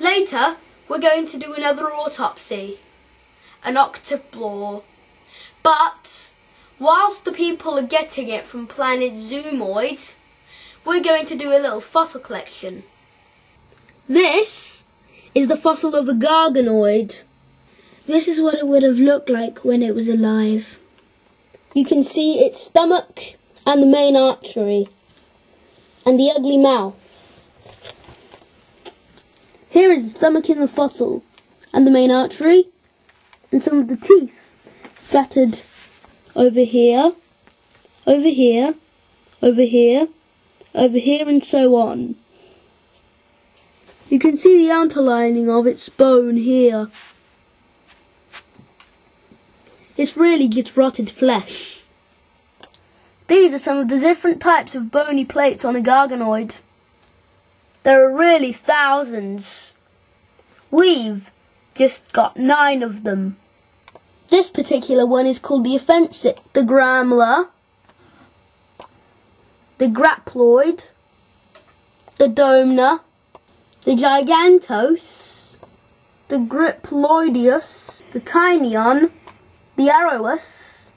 Later, we're going to do another autopsy, an octoplore. But whilst the people are getting it from planet Zoomoid, we're going to do a little fossil collection. This is the fossil of a garganoid. This is what it would have looked like when it was alive. You can see its stomach and the main artery and the ugly mouth. Here is the stomach in the fossil and the main artery and some of the teeth scattered over here, over here, over here, over here and so on. You can see the outer lining of its bone here. It's really just rotted flesh. These are some of the different types of bony plates on a garganoid. There are really thousands. We've just got 9 of them. This particular one is called the offensic, the gramla, the graploid, the domna, the gigantos, the griploideus, the tinyon, the arrowus,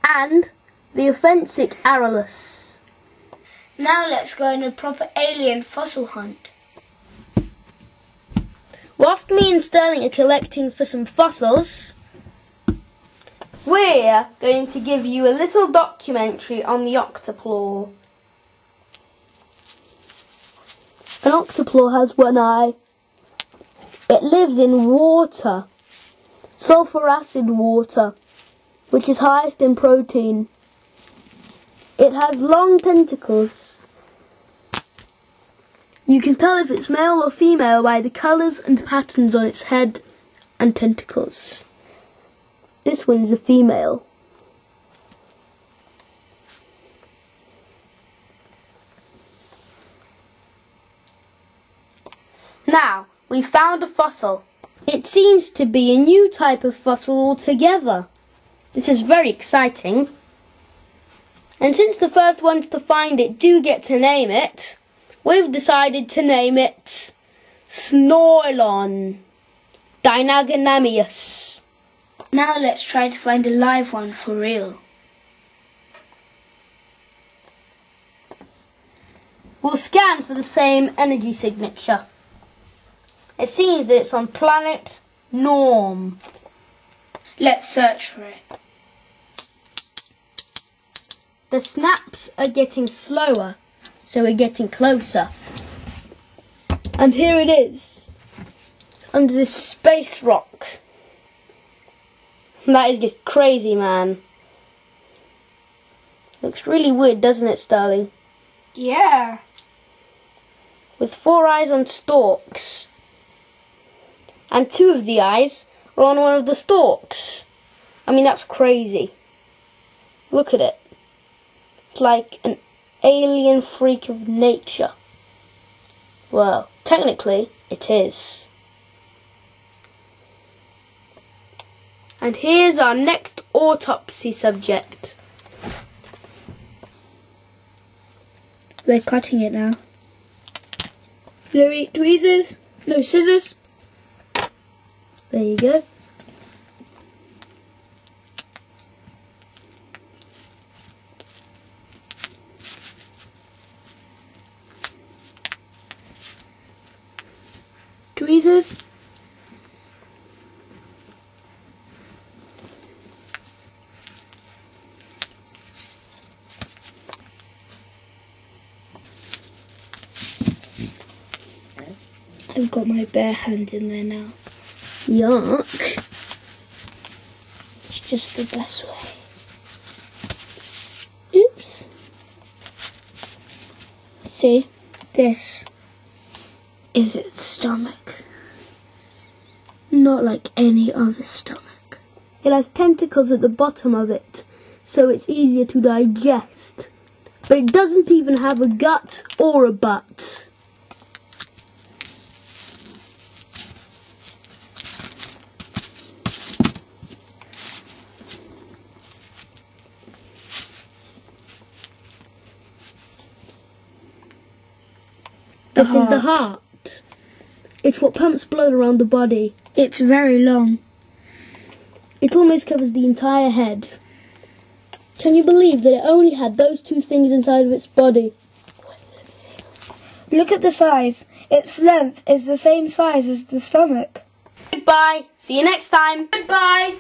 and the offensic arrowus. Now let's go on a proper alien fossil hunt. Whilst me and Sterling are collecting for some fossils, we're going to give you a little documentary on the octoplore. An octoplore has one eye. It lives in water, sulfur acid water, which is highest in protein. It has long tentacles. You can tell if it's male or female by the colours and patterns on its head and tentacles. This one is a female. Now, we found a fossil. It seems to be a new type of fossil altogether. This is very exciting. And since the first ones to find it do get to name it, we've decided to name it Snorlon Dynagonamius. Now let's try to find a live one for real. We'll scan for the same energy signature. It seems that it's on planet Norm. Let's search for it. The snaps are getting slower, so we're getting closer. And here it is, under this space rock. That is just crazy, man. Looks really weird, doesn't it, Sterling? Yeah. With 4 eyes on stalks. And 2 of the eyes are on one of the stalks. I mean, that's crazy. Look at it. It's like an alien freak of nature. Well, technically, it is. And here's our next autopsy subject. We're cutting it now. No tweezers, no scissors. There you go. Tweezers. I've got my bare hand in there now. Yuck. It's just the best way. Oops. See, this is its stomach. Not like any other stomach. It has tentacles at the bottom of it, so it's easier to digest. But it doesn't even have a gut or a butt. This is the heart. It's what pumps blood around the body. It's very long. It almost covers the entire head. Can you believe that it only had those two things inside of its body? Look at the size. Its length is the same size as the stomach. Goodbye. See you next time. Goodbye.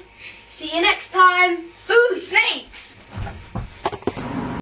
See you next time. Ooh, snakes!